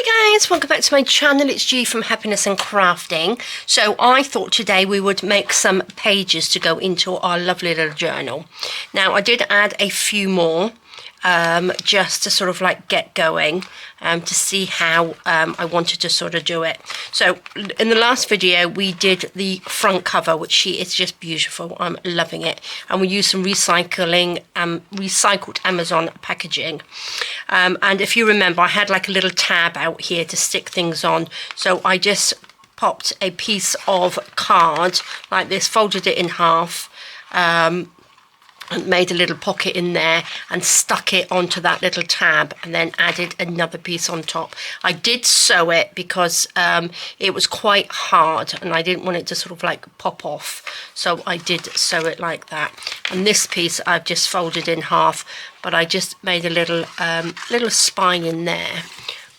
Hi guys, welcome back to my channel. It's G from Happiness and Crafting. So I thought today we would make some pages to go into our lovely little journal. Now I did add a few more just to sort of like get going to see how I wanted to sort of do it. So in the last video we did the front cover, which is just beautiful. I'm loving it, and we used some recycled Amazon packaging, and if you remember I had like a little tab out here to stick things on, so I just popped a piece of card like this, folded it in half, and made a little pocket in there and stuck it onto that little tab, and then added another piece on top. I did sew it because it was quite hard and I didn't want it to sort of like pop off, so I did sew it like that. And this piece I've just folded in half, but I just made a little little spine in there,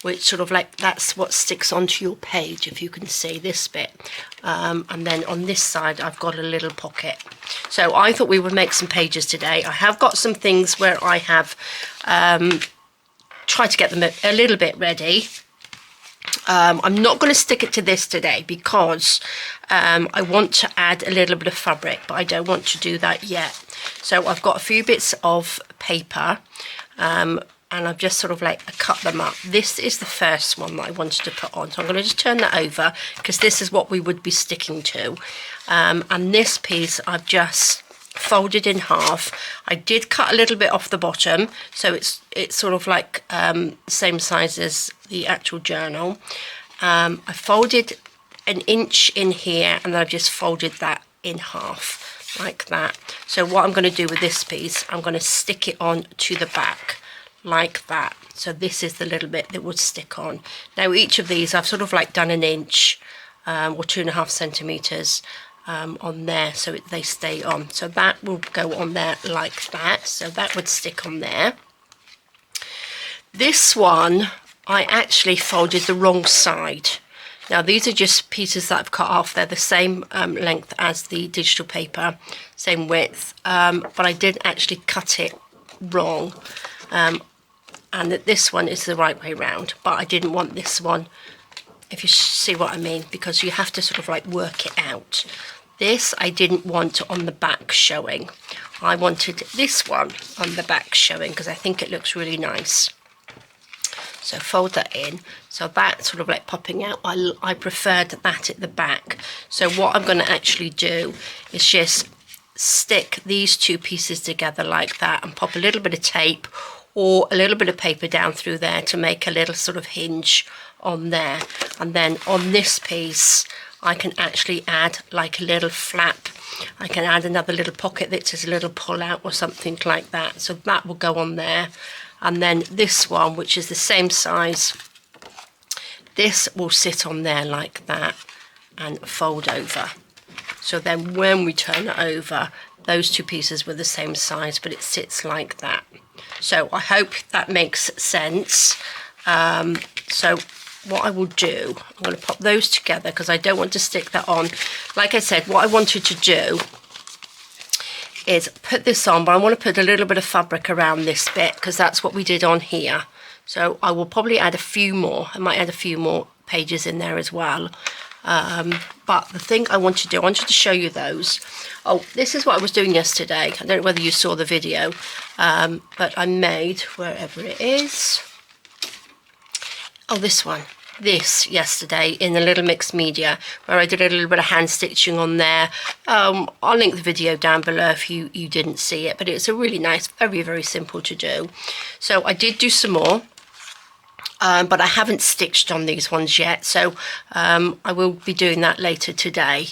which sort of like, that's what sticks onto your page, if you can see this bit. And then on this side I've got a little pocket. So I thought we would make some pages today. I have got some things where I have tried to get them a little bit ready. I'm not going to stick it to this today because I want to add a little bit of fabric, but I don't want to do that yet. So I've got a few bits of paper, and I've just sort of like cut them up. This is the first one that I wanted to put on, so I'm going to just turn that over because this is what we would be sticking to. And this piece I've just folded in half. I did cut a little bit off the bottom, so it's sort of like the same size as the actual journal. I folded an inch in here, and then I've just folded that in half like that. So what I'm going to do with this piece, I'm going to stick it on to the back like that. So this is the little bit that would stick on. Now each of these I've sort of like done an inch or 2.5 centimeters on there, so they stay on. So that will go on there like that, so that would stick on there. This one I actually folded the wrong side. Now these are just pieces that I've cut off. They're the same length as the digital paper, same width, but I did actually cut it wrong. And that this one is the right way round, but I didn't want this one, if you see what I mean, because you have to sort of like work it out. This I didn't want on the back showing. I wanted this one on the back showing because I think it looks really nice. So fold that in, so that's sort of like popping out. I preferred that at the back. So what I'm going to actually do is just stick these two pieces together like that and pop a little bit of tape or a little bit of paper down through there to make a little sort of hinge on there. And then on this piece I can actually add like a little flap. I can add another little pocket that says a little pull out or something like that, so that will go on there. And then this one, which is the same size, this will sit on there like that and fold over. So then when we turn it over, those two pieces were the same size, but it sits like that. So I hope that makes sense. So what I will do, I'm going to pop those together because I don't want to stick that on. Like I said, what I wanted to do is put this on, but I want to put a little bit of fabric around this bit because that's what we did on here. So I will probably add a few more. I might add a few more pages in there as well. But the thing I wanted to do, I wanted to show you those. Oh, this is what I was doing yesterday. I don't know whether you saw the video, but I made, wherever it is, oh, this one, this yesterday in the little mixed media, where I did a little bit of hand stitching on there. I'll link the video down below if you didn't see it, but it's a really nice, very, very simple to do. So I did do some more. But I haven't stitched on these ones yet, so I will be doing that later today.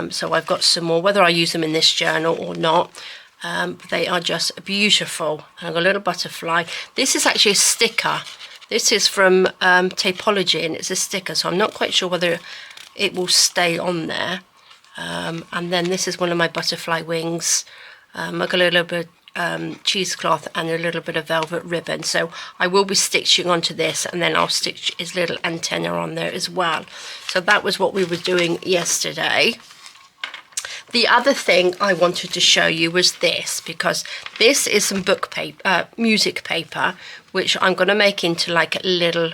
So I've got some more, whether I use them in this journal or not. They are just beautiful. I've got a little butterfly. This is actually a sticker. This is from Tapology, and it's a sticker, so I'm not quite sure whether it will stay on there. And then this is one of my butterfly wings. I've got a little bit cheesecloth and a little bit of velvet ribbon, so I will be stitching onto this, and then I'll stitch his little antenna on there as well. So that was what we were doing yesterday. The other thing I wanted to show you was this, because this is some book paper, music paper, which I'm going to make into like a little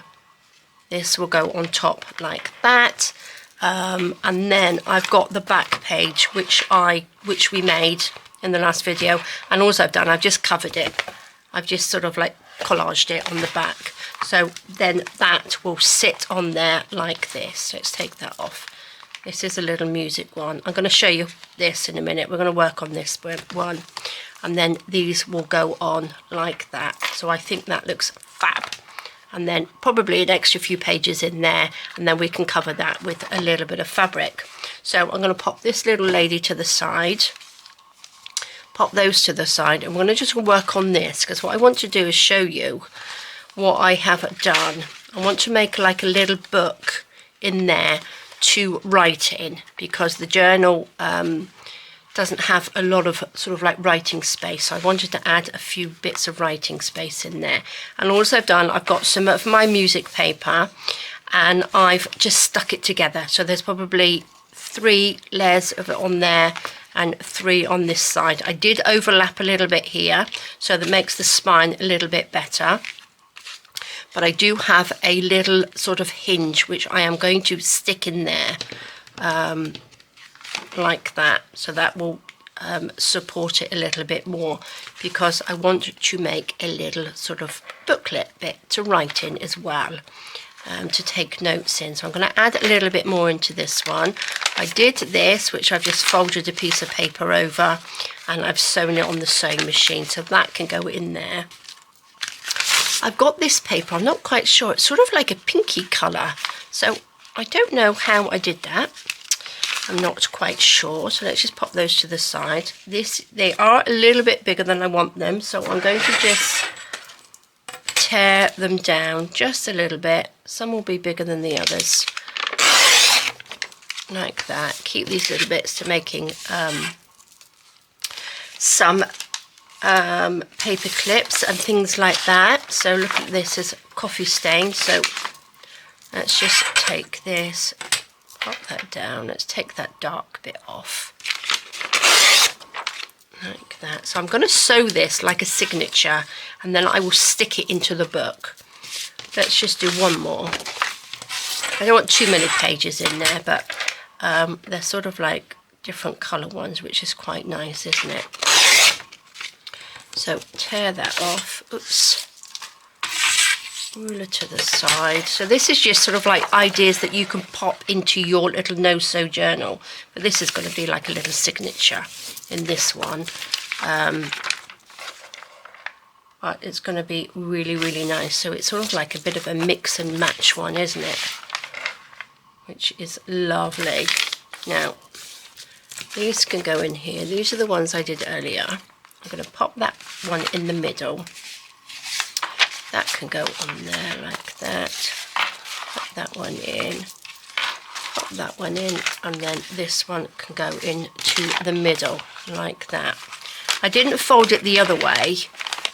this will go on top like that. And then I've got the back page which we made in the last video, and all I've done, I've just covered it. I've just sort of like collaged it on the back, so then that will sit on there like this. Let's take that off. This is a little music one. I'm going to show you this in a minute. We're going to work on this one, and then these will go on like that. So I think that looks fab. And then probably an extra few pages in there, and then we can cover that with a little bit of fabric. So I'm going to pop this little lady to the side, pop those to the side, and we're going to just work on this, because what I want to do is show you what I have done. I want to make like a little book in there to write in, because the journal doesn't have a lot of sort of like writing space, so I wanted to add a few bits of writing space in there. And also I've done, I've got some of my music paper and I've just stuck it together, so there's probably 3 layers of it on there and 3 on this side. I did overlap a little bit here, so that makes the spine a little bit better. But I do have a little sort of hinge which I am going to stick in there like that, so that will support it a little bit more, because I want to make a little sort of booklet bit to write in as well, to take notes in. So I'm going to add a little bit more into this one. I did this, which I've just folded a piece of paper over and I've sewn it on the sewing machine, so that can go in there. I've got this paper, I'm not quite sure, it's sort of like a pinky colour, so I don't know how I did that. I'm not quite sure, so let's just pop those to the side. They are a little bit bigger than I want them, so I'm going to just tear them down just a little bit. Some will be bigger than the others, like that. Keep these little bits to making some paper clips and things like that. So look at this as coffee stain, so let's just take this, pop that down. Let's take that dark bit off like that. So I'm going to sew this like a signature, and then I will stick it into the book. Let's just do one more. I don't want too many pages in there, but they're sort of like different colour ones, which is quite nice, isn't it? So tear that off. Oops. Ruler to the side. So this is just sort of like ideas that you can pop into your little no-sew journal, but this is going to be like a little signature in this one, but it's going to be really, really nice. So it's sort of like a bit of a mix and match one, isn't it, which is lovely. Now these can go in here. These are the ones I did earlier. I'm going to pop that one in the middle. That can go on there like that. Put that one in. Pop that one in, and then this one can go into the middle like that. I didn't fold it the other way.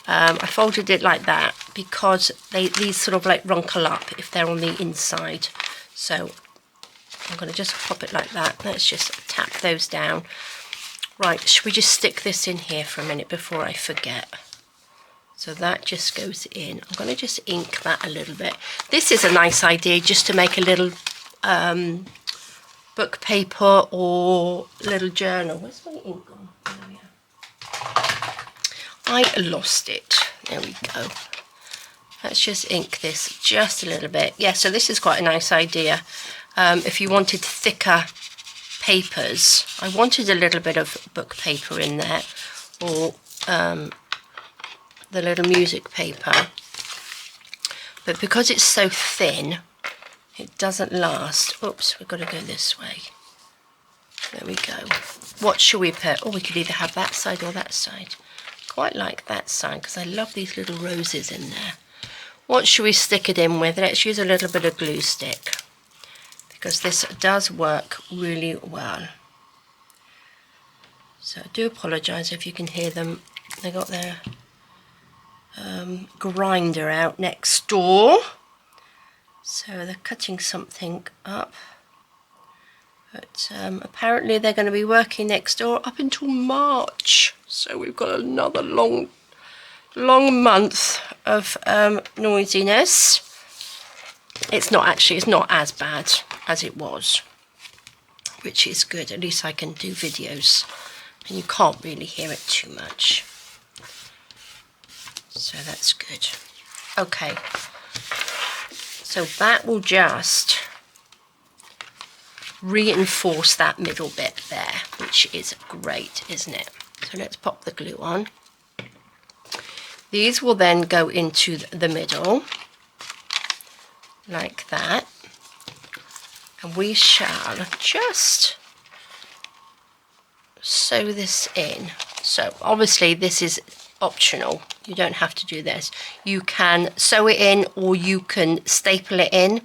I folded it like that because these sort of like wrinkle up if they're on the inside. So I'm going to just pop it like that. Let's just tap those down. Right, should we just stick this in here for a minute before I forget? So that just goes in. I'm going to just ink that a little bit. This is a nice idea, just to make a little book paper or little journal. Where's my ink gone? Oh, yeah. I lost it. There we go. Let's just ink this just a little bit. Yeah, so this is quite a nice idea. If you wanted thicker papers, I wanted a little bit of book paper in there, or the little music paper, but because it's so thin it doesn't last. Oops, we've got to go this way. There we go. What should we put? Oh, we could either have that side or that side. Quite like that side because I love these little roses in there. What should we stick it in with? Let's use a little bit of glue stick, because this does work really well. So I do apologise if you can hear them. They got their grinder out next door, so they're cutting something up, but apparently they're going to be working next door up until March, so we've got another long month of noisiness. it's not as bad as it was, which is good. At least I can do videos and you can't really hear it too much. So that's good. Okay, so that will just reinforce that middle bit there, which is great, isn't it? So let's pop the glue on. These will then go into the middle like that, and we shall just sew this in. So obviously this is optional, you don't have to do this. You can sew it in or you can staple it in.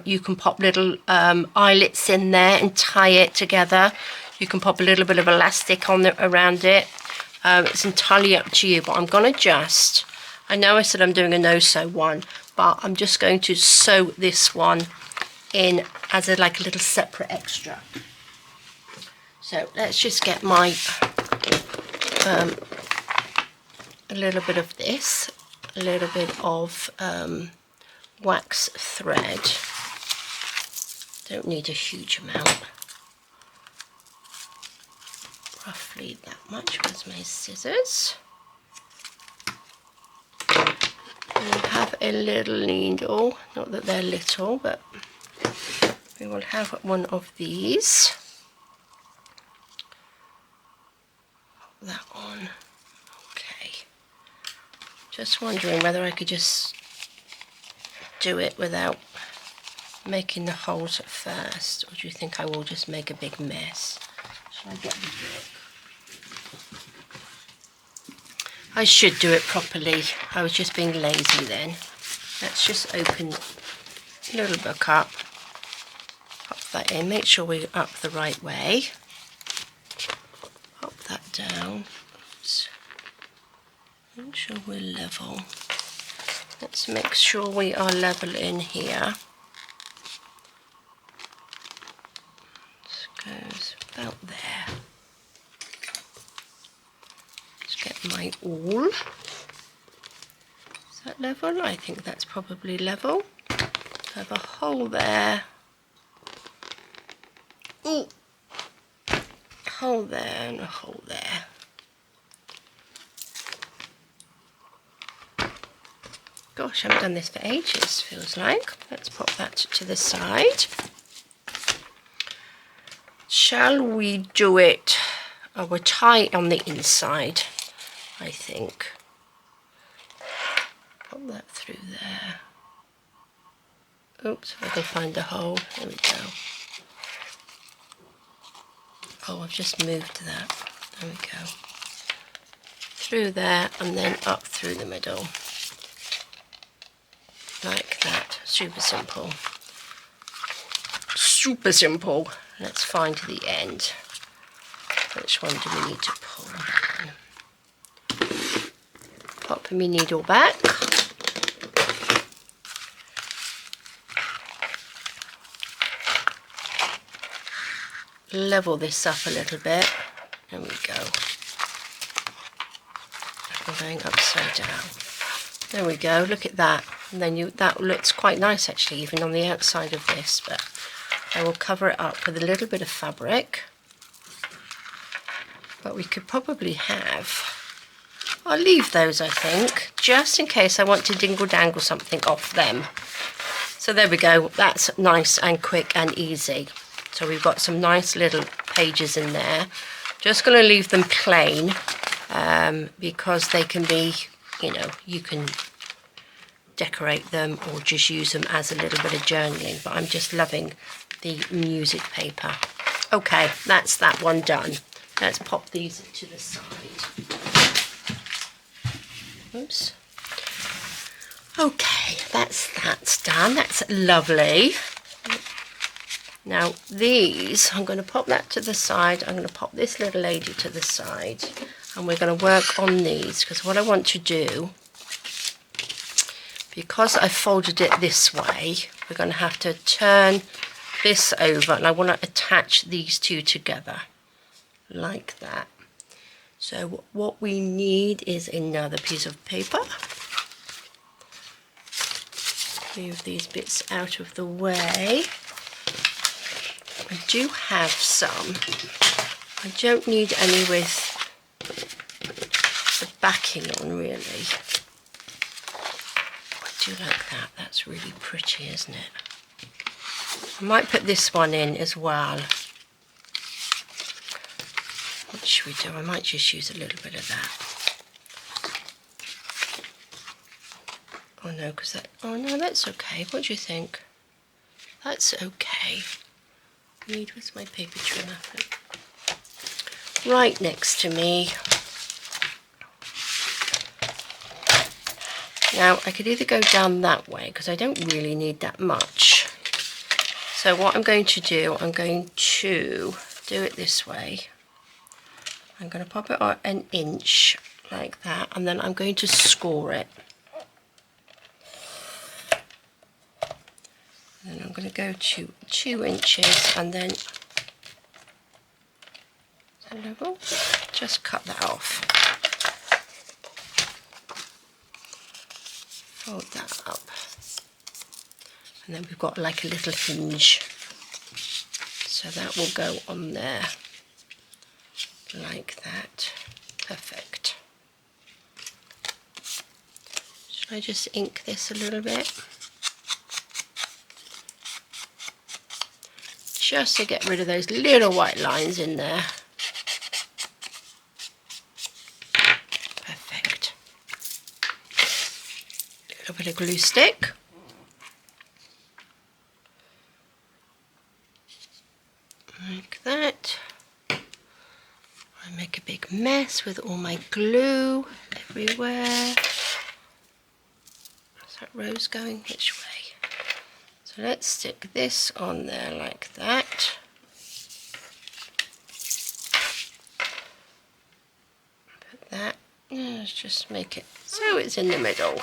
You can pop little eyelets in there and tie it together. You can pop a little bit of elastic on around it. It's entirely up to you, but I'm going to just, I know I said I'm doing a no-sew one, but I'm just going to sew this one in as like a little separate extra. So let's just get my a little bit of this, a little bit of wax thread. Don't need a huge amount. Roughly that much. Where's my scissors? We'll have a little needle, not that they're little, but we will have one of these. Put that on. Okay. Just wondering whether I could just do it without making the holes at first, or do you think I will just make a big mess? Shall I get the book? I should do it properly. I was just being lazy then. Let's just open the little book up, pop that in, make sure we're up the right way. Pop that down. Oops. Make sure we're level. Let's make sure we are level in here. This goes about there. Let's get my awl. Is that level? I think that's probably level. I have a hole there. Ooh. A hole there and a hole there. Gosh, I haven't done this for ages, feels like. Let's pop that to the side. Shall we do it? Oh, we'll tie it on the inside, I think. Pop that through there. Oops, if I can find a hole. There we go. Oh, I've just moved that. There we go. Through there and then up through the middle. Like that. Super simple. Super simple. Let's find the end. Which one do we need to pull? Pop my needle back. Level this up a little bit. There we go. I'm going upside down. There we go. Look at that. And then that looks quite nice actually, even on the outside of this. But I will cover it up with a little bit of fabric. But we could probably have. I'll leave those, I think, just in case I want to dingle dangle something off them. So there we go. That's nice and quick and easy. So we've got some nice little pages in there. Just going to leave them plain because they can be, you know, you can decorate them or just use them as a little bit of journaling. But I'm just loving the music paper. Okay, that's that one done. Let's pop these to the side. Oops. Okay, that's done. That's lovely. Now these, I'm going to pop that to the side. I'm going to pop this little lady to the side, and we're going to work on these because what I want to do, because I folded it this way, we're going to have to turn this over, and I want to attach these two together like that. So what we need is another piece of paper. Move these bits out of the way. I do have some. I don't need any with the backing on, really. I do like that. That's really pretty, isn't it? I might put this one in as well. What should we do? I might just use a little bit of that. Oh no, because that... Oh no, that's okay. What do you think? That's okay. Where's my paper trimmer? Right next to me. Now, I could either go down that way, because I don't really need that much. So what I'm going to do, I'm going to do it this way. I'm going to pop it on an inch, like that, and then I'm going to score it. And then I'm going to go to 2 inches, and then level, just cut that off. Fold that up, and then we've got like a little hinge, so that will go on there like that. Perfect. Should I just ink this a little bit just to get rid of those little white lines in there? A bit of glue stick. Like that. I make a big mess with all my glue everywhere. Is that rose going which way? So let's stick this on there like that. Put that, let's just make it so it's in the middle.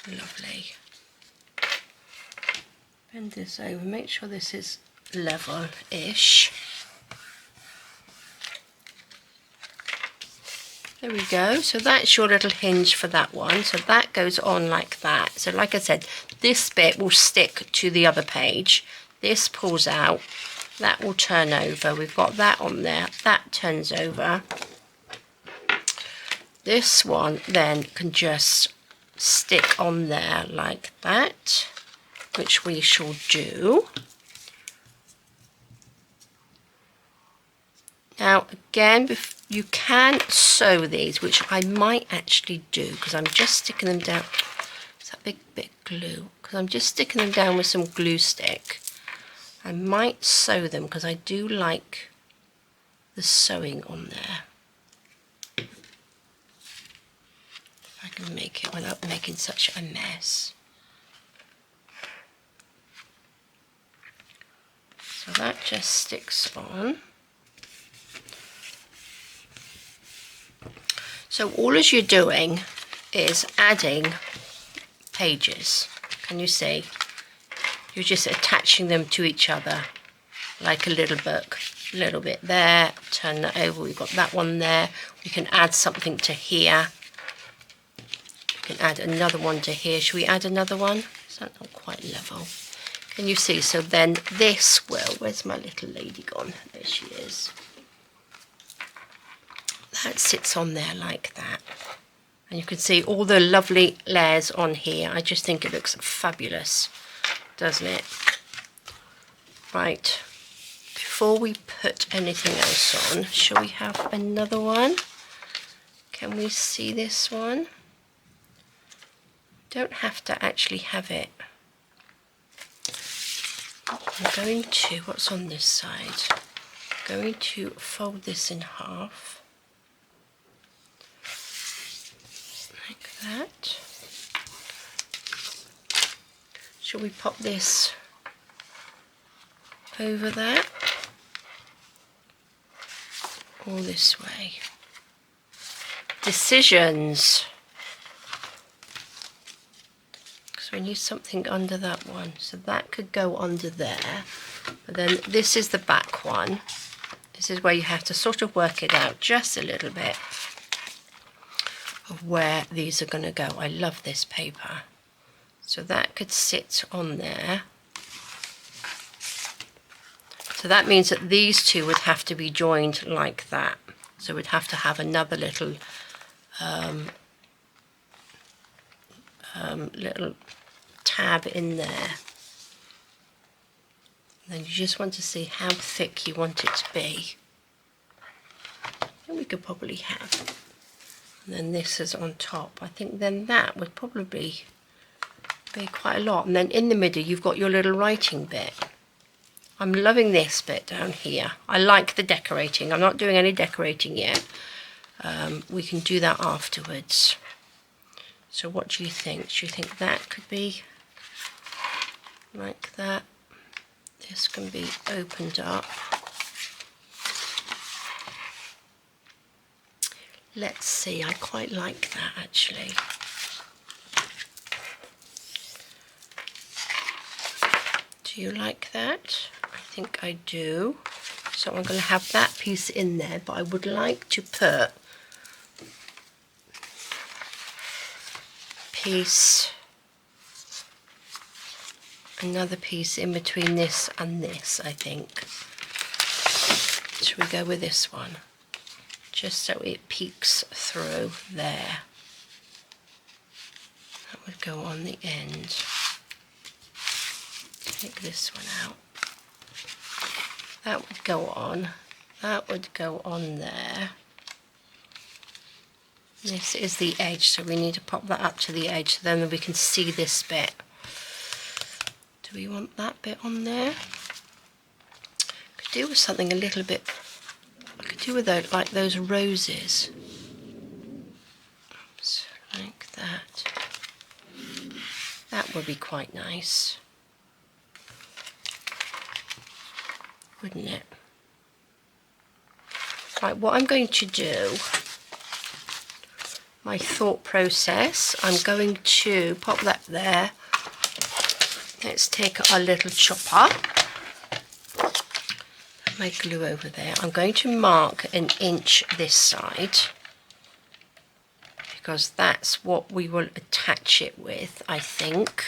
Lovely. Bend this over, make sure this is level-ish. There we go. So that's your little hinge for that one. So that goes on like that. So like I said, this bit will stick to the other page. This pulls out. That will turn over. We've got that on there. That turns over. This one then can just stick on there like that, which we shall do. Now again, you can sew these, which I might actually do, because I'm just sticking them down. It's that big bit of glue, because I'm just sticking them down with some glue stick. I might sew them because I do like the sewing on there. I can make it without making such a mess. So that just sticks on. So all as you're doing is adding pages. Can you see? You're just attaching them to each other like a little book. A little bit there, turn that over, we've got that one there. We can add something to here. Can add another one to here. Should we add another one? Is that not quite level? Can you see? So then this will, where's my little lady gone? There she is. That sits on there like that. And you can see all the lovely layers on here. I just think it looks fabulous, doesn't it? Right. Before we put anything else on, shall we have another one? Can we see this one? Don't have to actually have it. I'm going to, what's on this side? I'm going to fold this in half. Like that. Shall we pop this over there? Or this way? Decisions. We need something under that one, so that could go under there, but then this is the back one. This is where you have to sort of work it out just a little bit. of where these are going to go. I love this paper. So that could sit on there. So that means that these two would have to be joined like that. So we'd have to have another little little tab in there. And then you just want to see how thick you want it to be. And we could probably have. And then this is on top. I think then that would probably be quite a lot. And then in the middle you've got your little writing bit. I'm loving this bit down here. I like the decorating. I'm not doing any decorating yet. We can do that afterwards. So what do you think? Do you think that could be like that? This can be opened up. Let's see, I quite like that actually. Do you like that? I think I do. So I'm going to have that piece in there, but I would like to put another piece in between this and this, I think. Should we go with this one? Just so it peeks through there. That would go on the end. Take this one out. That would go on. That would go on there. This is the edge, so we need to pop that up to the edge so then we can see this bit. Do we want that bit on there? I could do with something a little bit, I could do with those, like those roses. Oops, like that. That would be quite nice, wouldn't it? Right, what I'm going to do, my thought process, I'm going to pop that there. Let's take our little chopper, put my glue over there. I'm going to mark 1 inch this side because that's what we will attach it with, I think.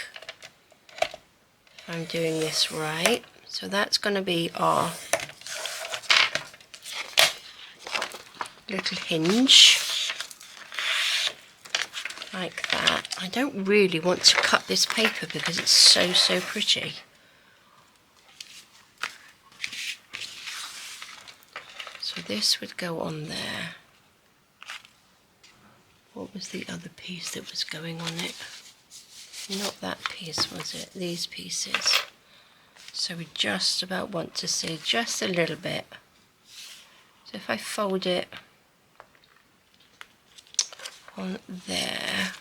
I'm doing this right. So that's going to be our little hinge. Like that. I don't really want to cut this paper because it's so pretty. So this would go on there. What was the other piece that was going on it? Not that piece, was it? These pieces. So we just about want to see just a little bit. So if I fold it on there,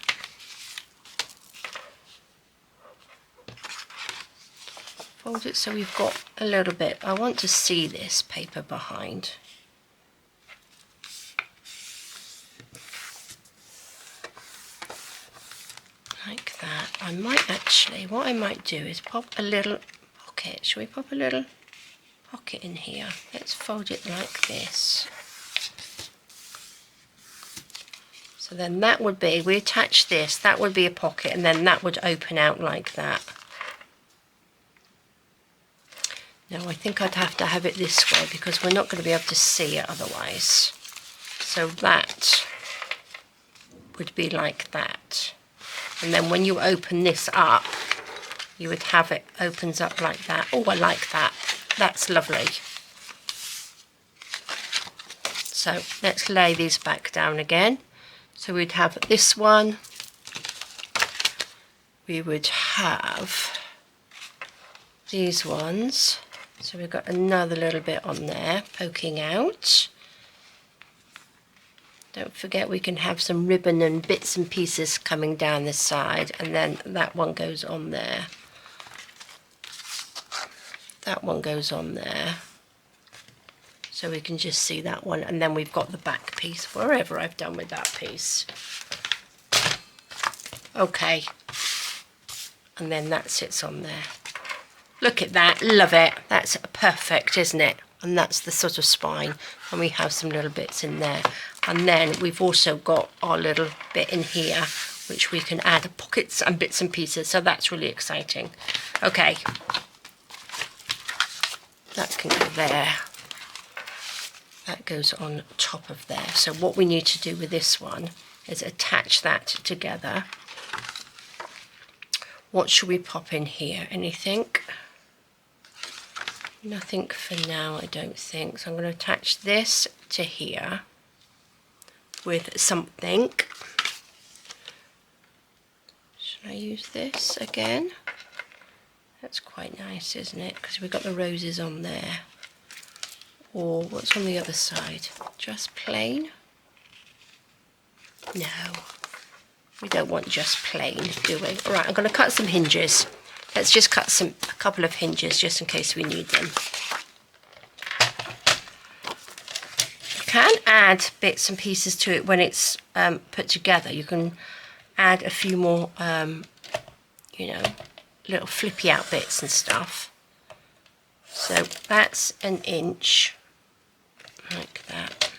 fold it so we've got a little bit. I want to see this paper behind. Like that. I might actually, what I might do is pop a little pocket. Shall we pop a little pocket in here? Let's fold it like this. So then that would be, we attach this, that would be a pocket, and then that would open out like that. Now I think I'd have to have it this way because we're not going to be able to see it otherwise. So that would be like that. And then when you open this up, you would have it opens up like that. Oh, I like that. That's lovely. So let's lay these back down again. So we'd have this one. We would have these ones. So we've got another little bit on there poking out. Don't forget we can have some ribbon and bits and pieces coming down this side, and then that one goes on there. That one goes on there. So we can just see that one, and then we've got the back piece, wherever I've done with that piece. Okay. And then that sits on there. Look at that, love it. That's perfect, isn't it? and that's the sort of spine, and we have some little bits in there. And then we've also got our little bit in here which we can add pockets and bits and pieces, so that's really exciting. Okay, that can go there, that goes on top of there. So what we need to do with this one is attach that together. What should we pop in here? Anything? Nothing for now, I don't think. So I'm going to attach this to here with something. Should I use this again? That's quite nice, isn't it? Because we've got the roses on there. Or what's on the other side? Just plain? No, we don't want just plain, do we? All right, I'm going to cut some hinges. Let's just cut a couple of hinges just in case we need them. You can add bits and pieces to it when it's put together. You can add a few more, you know, little flippy out bits and stuff. So that's 1 inch, like that.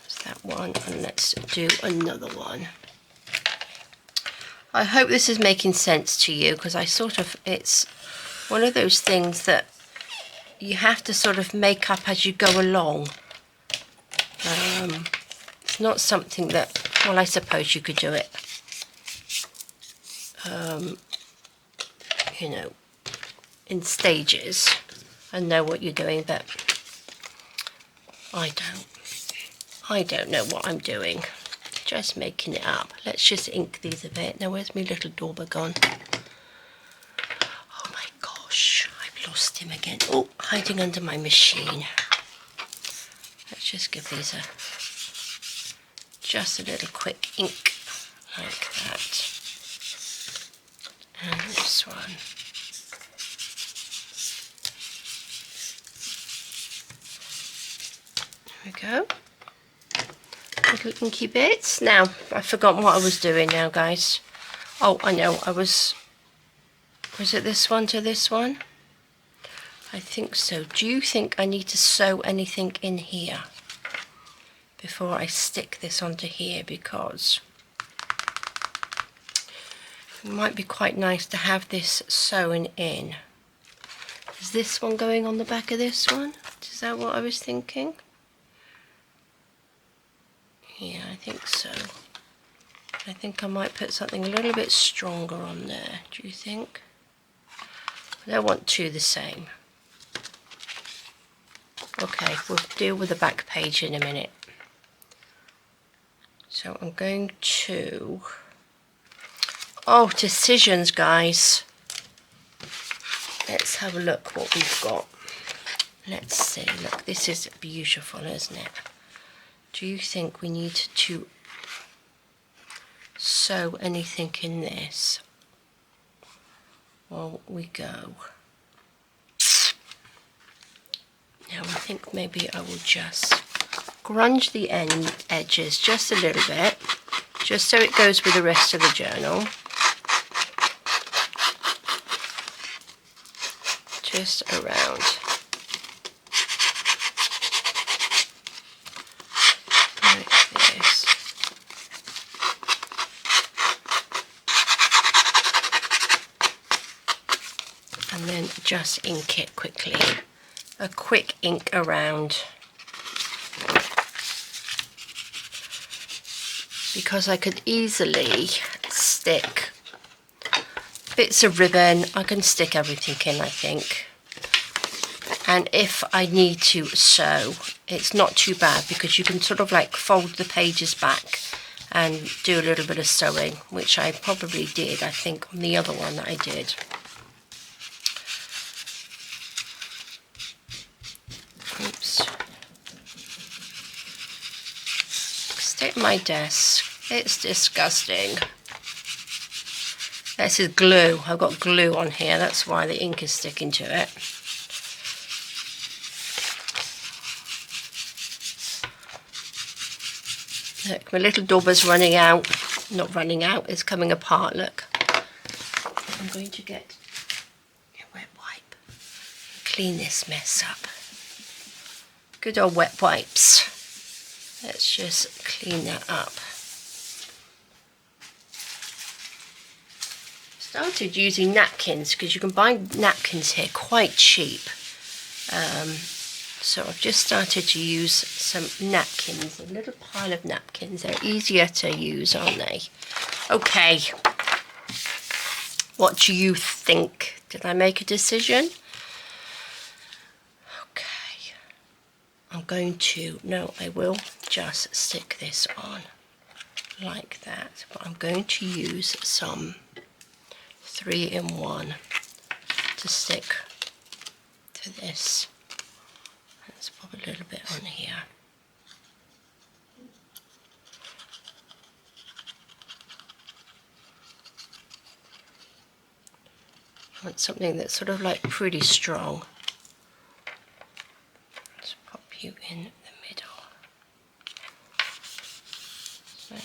That's that one, and let's do another one. I hope this is making sense to you, because it's one of those things that you have to sort of make up as you go along. It's not something that, well, I suppose you could do it, you know, in stages and know what you're doing, but I don't know what I'm doing. Just making it up. Let's just ink these a bit. Now, where's my little dauber gone? Oh my gosh, I've lost him again. Oh, hiding under my machine. Let's just give these just a little quick ink like that. And this one. There we go. Little inky bits. Now, I've forgotten what I was doing now, guys. Oh, I know. Was it this one to this one? I think so. Do you think I need to sew anything in here before I stick this onto here? Because it might be quite nice to have this sewn in. Is this one going on the back of this one? Is that what I was thinking? Yeah, I think so. I think I might put something a little bit stronger on there. Do you think? I don't want two the same. Okay, we'll deal with the back page in a minute. So I'm going to... Oh, decisions, guys. Let's have a look what we've got. Let's see. Look, this is beautiful, isn't it? Do you think we need to sew anything in this? Well, we go. Now, I think maybe I will just grunge the edges just a little bit, just so it goes with the rest of the journal. Just around. And then just ink it quickly. A quick ink around. Because I could easily stick bits of ribbon. I can stick everything in, I think. And if I need to sew, it's not too bad, because you can sort of like fold the pages back and do a little bit of sewing, which I probably did, I think, on the other one that I did. Oops. Stick my desk. It's disgusting. This is glue. I've got glue on here. That's why the ink is sticking to it. Look, my little dauber's running out. Not running out, it's coming apart, look. I'm going to get a wet wipe. clean this mess up. Good old wet wipes. Let's just clean that up. Started using napkins because you can buy napkins here quite cheap. So I've just started to use some napkins, a little pile of napkins. They're easier to use, aren't they? Okay, what do you think? Did I make a decision? Okay, I'm going to, no, I will just stick this on like that, but I'm going to use some 3-in-1 to stick to this. Let's pop a little bit on here. I want something that's sort of like pretty strong. Let's pop you in the middle. Like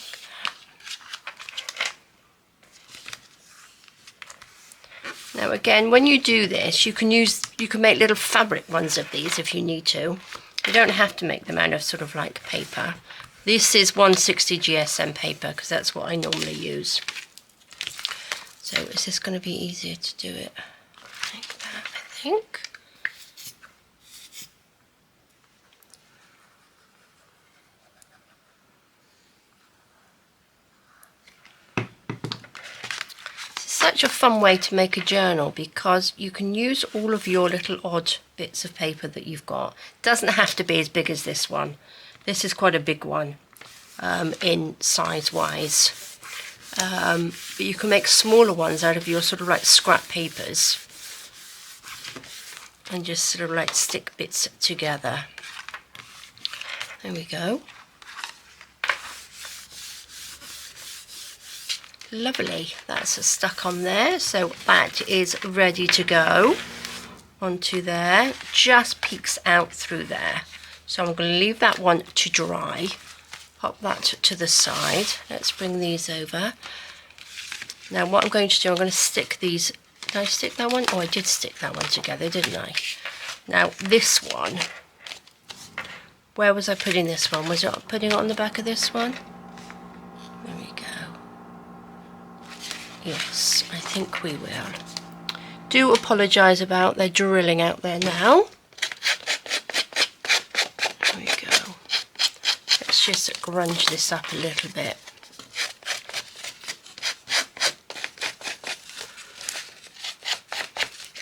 that. Now again, when you do this, you can make little fabric ones of these if you need to. You don't have to make them out of sort of like paper. This is 160 GSM paper because that's what I normally use. So is this going to be easier to do it like that, I think? It's such a fun way to make a journal because you can use all of your little odd bits of paper that you've got. It doesn't have to be as big as this one. This is quite a big one in size-wise. But you can make smaller ones out of your sort of like scrap papers and just sort of like stick bits together. There we go. Lovely, that's stuck on there, so that is ready to go onto there. Just peeks out through there. So I'm going to leave that one to dry. Pop that to the side. Let's bring these over. Now what I'm going to do, I'm going to stick these. Did I stick that one? Oh, I did stick that one together, didn't I? Now this one, where was I putting this one? Was it putting it on the back of this one? There we go. Yes, I think we will. Do apologise about their drilling out there now. Just grunge this up a little bit.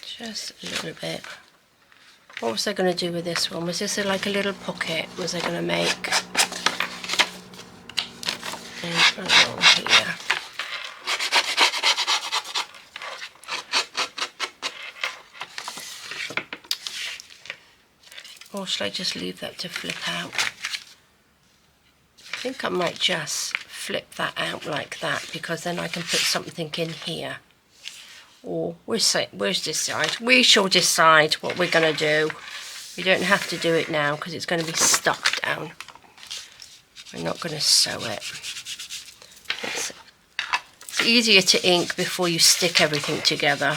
Just a little bit. What was I going to do with this one? Was this like a little pocket? Was I going to make? And along here. Or should I just leave that to flip out? I think I might just flip that out like that because then I can put something in here. Or where's this side? We shall decide what we're going to do. We don't have to do it now because it's going to be stuck down. We're not going to sew it. It's easier to ink before you stick everything together.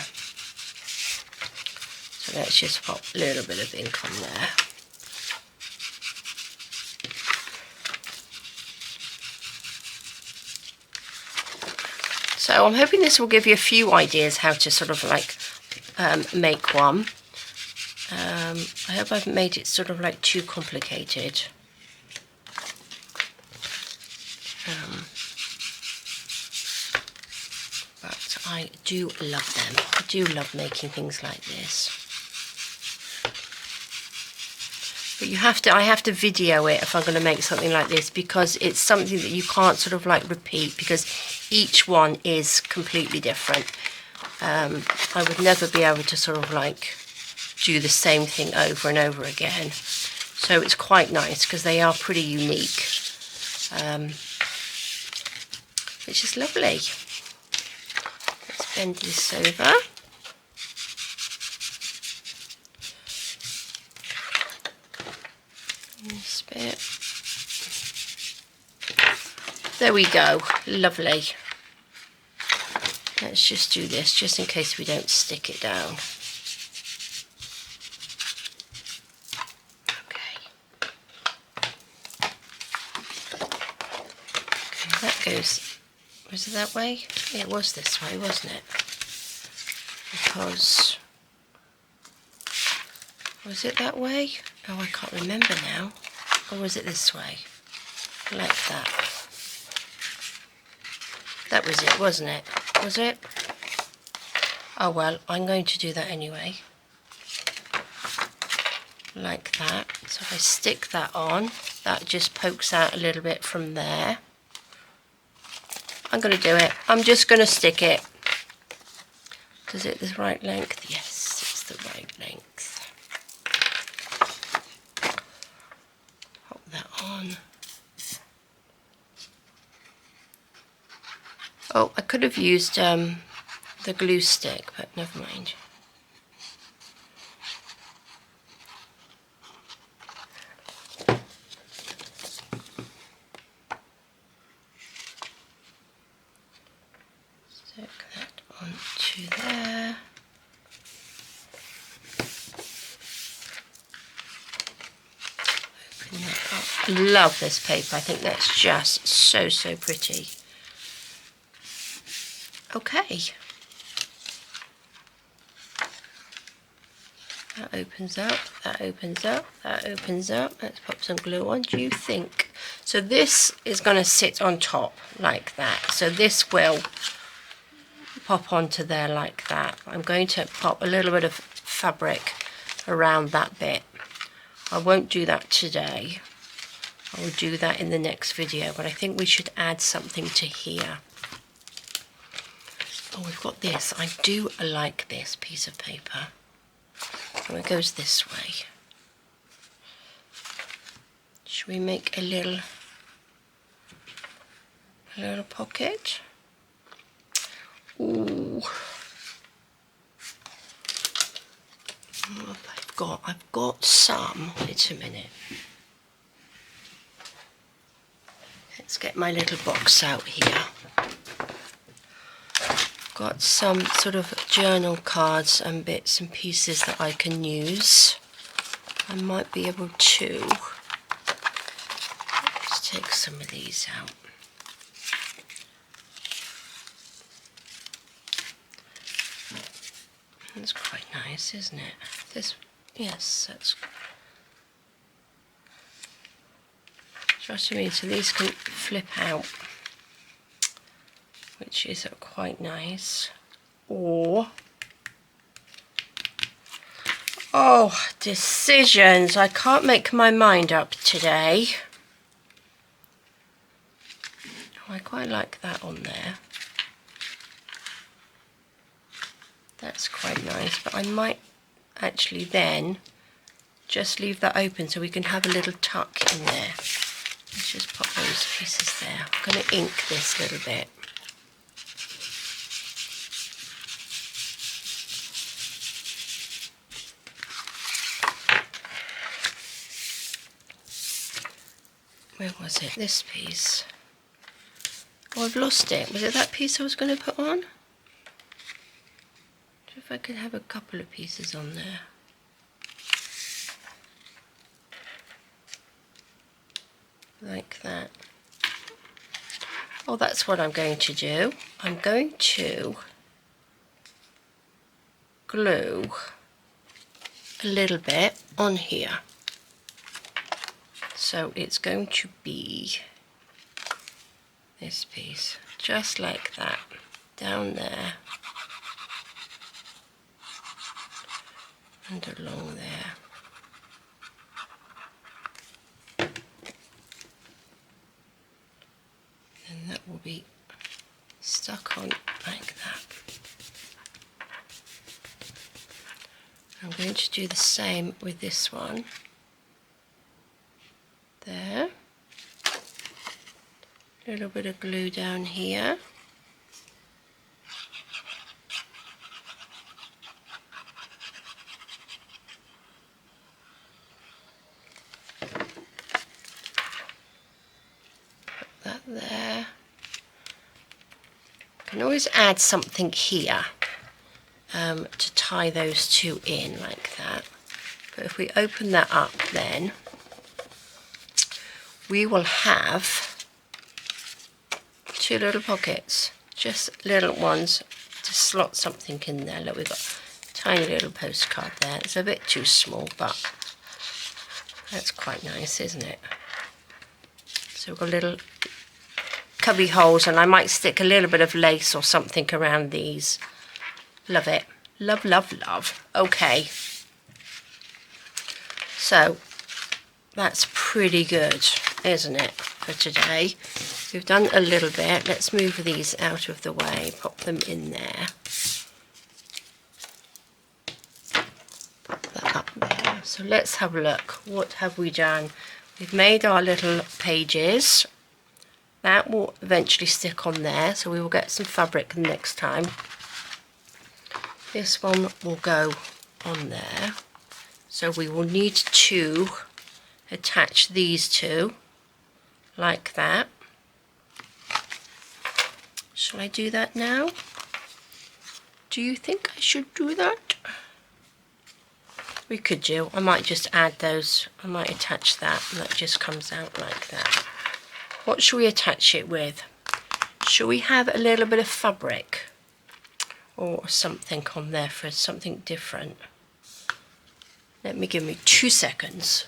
So let's just pop a little bit of ink on there. So I'm hoping this will give you a few ideas how to sort of like make one. I hope I haven't made it sort of like too complicated. But I do love them. I do love making things like this. But I have to video it if I'm going to make something like this because it's something that you can't sort of like repeat because each one is completely different. I would never be able to sort of like do the same thing over and over again. So it's quite nice because they are pretty unique. Which is lovely. Let's bend this over. This bit. There we go, lovely. Let's just do this just in case we don't stick it down. goes, was it that way? Yeah, it was this way, wasn't it? Because, was it that way? Oh, I can't remember now. Or was it this way? Like that. That was it, wasn't it? Was it? Oh well, I'm going to do that anyway. Like that. So if I stick that on, that just pokes out a little bit from there. I'm going to do it. I'm just going to stick it. Is it the right length? Yes, it's the right length. Pop that on. Oh, I could have used the glue stick, but never mind. Stick that onto there. Open that up. Love this paper. I think that's just so, so pretty. Okay. That opens up, that opens up, that opens up. Let's pop some glue on, do you think? So this is going to sit on top like that. So this will pop onto there like that. I'm going to pop a little bit of fabric around that bit. I won't do that today. I will do that in the next video, but I think we should add something to here. Oh, we've got this. I do like this piece of paper. So it goes this way. Should we make a little pocket? Ooh. I've got some. Wait a minute. Let's get my little box out here. Got some sort of journal cards and bits and pieces that I can use. I might be able to. Let's take some of these out. That's quite nice, isn't it? This, yes, that's. Trust me, so these can flip out, which is quite nice. Or, oh, decisions. I can't make my mind up today. Oh, I quite like that on there. That's quite nice, but I might actually then just leave that open so we can have a little tuck in there. Let's just pop those pieces there. I'm going to ink this little bit. Where was it? This piece. Oh, I've lost it. Was it that piece I was going to put on? If I could have a couple of pieces on there. Like that. Oh, that's what I'm going to do. I'm going to glue a little bit on here. So it's going to be this piece, just like that, down there and along there. And that will be stuck on like that. I'm going to do the same with this one. There. A little bit of glue down here. Put that there. You can always add something here to tie those two in like that. But if we open that up then, we will have 2 little pockets, just little ones to slot something in there. Look, we've got a tiny little postcard there. It's a bit too small, but that's quite nice, isn't it? So we've got little cubby holes, and I might stick a little bit of lace or something around these. Love it. Love, love, love. Okay. So that's pretty good, isn't it, for today? We've done a little bit. Let's move these out of the way, pop them in there. Pop that up there. So let's have a look. What have we done? We've made our little pages. That will eventually stick on there, so we will get some fabric next time. This one will go on there. So we will need to attach these two like that. Shall I do that now? Do you think I should do that? We could do. I might just add those. I might attach that, and that just comes out like that. What shall we attach it with? Shall we have a little bit of fabric or something on there for something different? Give me 2 seconds.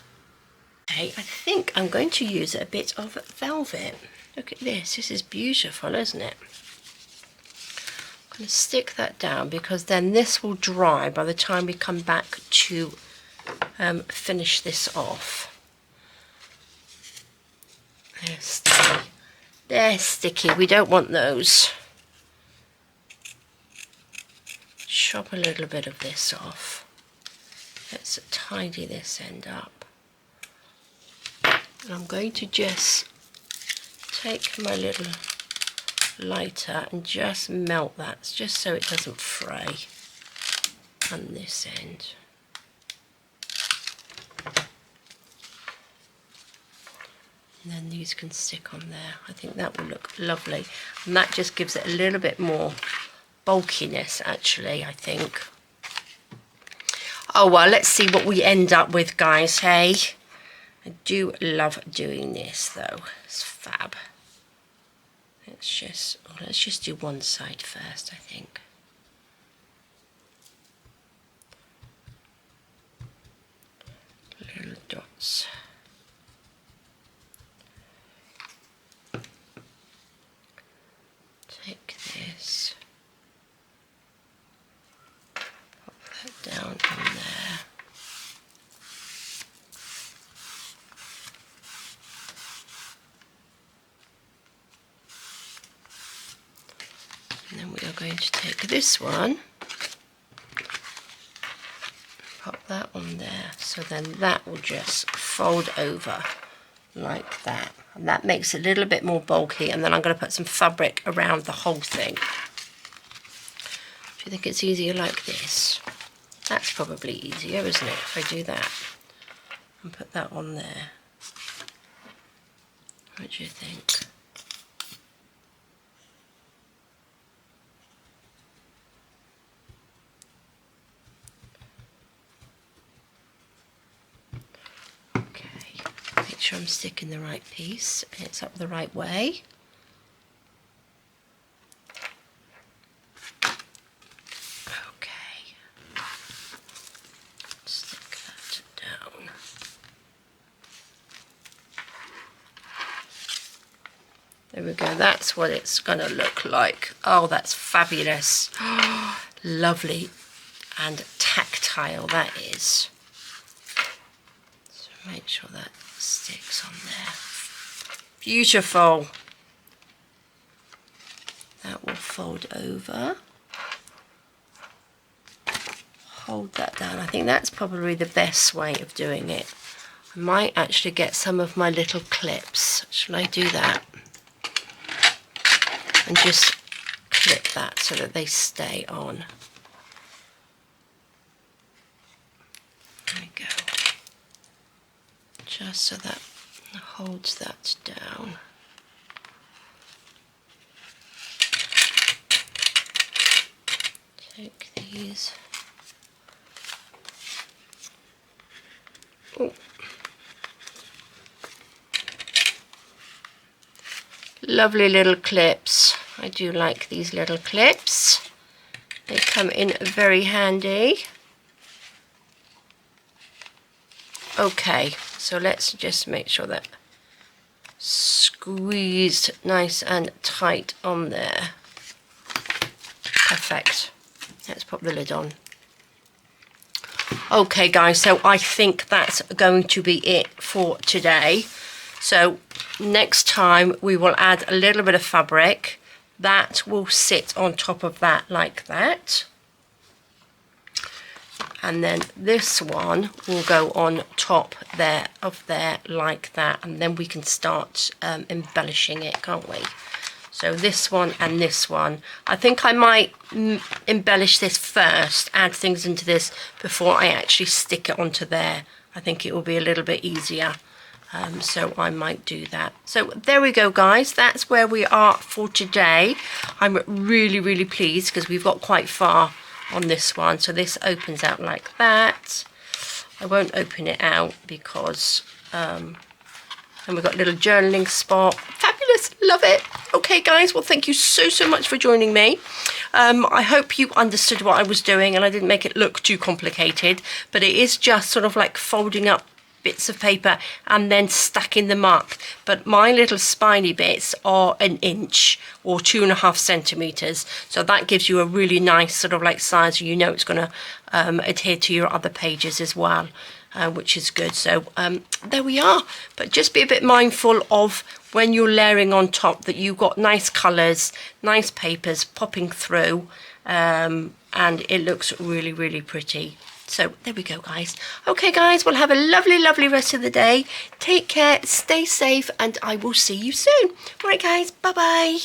Okay, I think I'm going to use a bit of velvet. Look at this. This is beautiful, isn't it? I'm going to stick that down because then this will dry by the time we come back to finish this off. They're sticky. They're sticky. We don't want those. Chop a little bit of this off. Let's tidy this end up. And I'm going to just take my little lighter and just melt that, just so it doesn't fray on this end. And then these can stick on there. I think that will look lovely. And that just gives it a little bit more bulkiness, actually, I think. Oh, well, let's see what we end up with, guys, hey? I do love doing this, though. It's fab. Let's just do one side first, I think. Little dots. Take this. Pop that down in there. And then we are going to take this one, pop that on there, so then that will just fold over like that. And that makes it a little bit more bulky, and then I'm going to put some fabric around the whole thing. Do you think it's easier like this? That's probably easier, isn't it, if I do that and put that on there? What do you think? Make sure I'm sticking the right piece and it's up the right way. Okay, stick that down. There we go, that's what it's going to look like. Oh, that's fabulous. Lovely and tactile that is. So make sure that sticks on there. Beautiful. That will fold over. Hold that down. I think that's probably the best way of doing it. I might actually get some of my little clips. Shall I do that? And just clip that so that they stay on. There we go. Just so that holds that down. Take these. Oh. Lovely little clips. I do like these little clips. They come in very handy. Okay, so let's just make sure that squeezed nice and tight on there. Perfect. Let's pop the lid on. Okay guys, so I think that's going to be it for today. So next time we will add a little bit of fabric that will sit on top of that like that. And then this one will go on top there of there like that, and then we can start embellishing it, can't we? So this one and this one. I think I might embellish this first, add things into this before I actually stick it onto there. I think it will be a little bit easier. So I might do that. So there we go guys, that's where we are for today. I'm really, really pleased because we've got quite far on this one. So this opens out like that. I won't open it out because and we've got a little journaling spot. Fabulous, love it. Okay guys, well thank you so much for joining me. I hope you understood what I was doing and I didn't make it look too complicated, but it is just sort of like folding up bits of paper and then stacking them up. But my little spiny bits are 1 inch or 2.5 centimeters, so that gives you a really nice sort of like size. You know it's going to adhere to your other pages as well, which is good. So there we are. But just be a bit mindful of when you're layering on top that you've got nice colors, nice papers popping through, and it looks really, really pretty. So there we go guys. Okay guys, well have a lovely rest of the day. Take care, stay safe, and I will see you soon. All right guys, bye bye.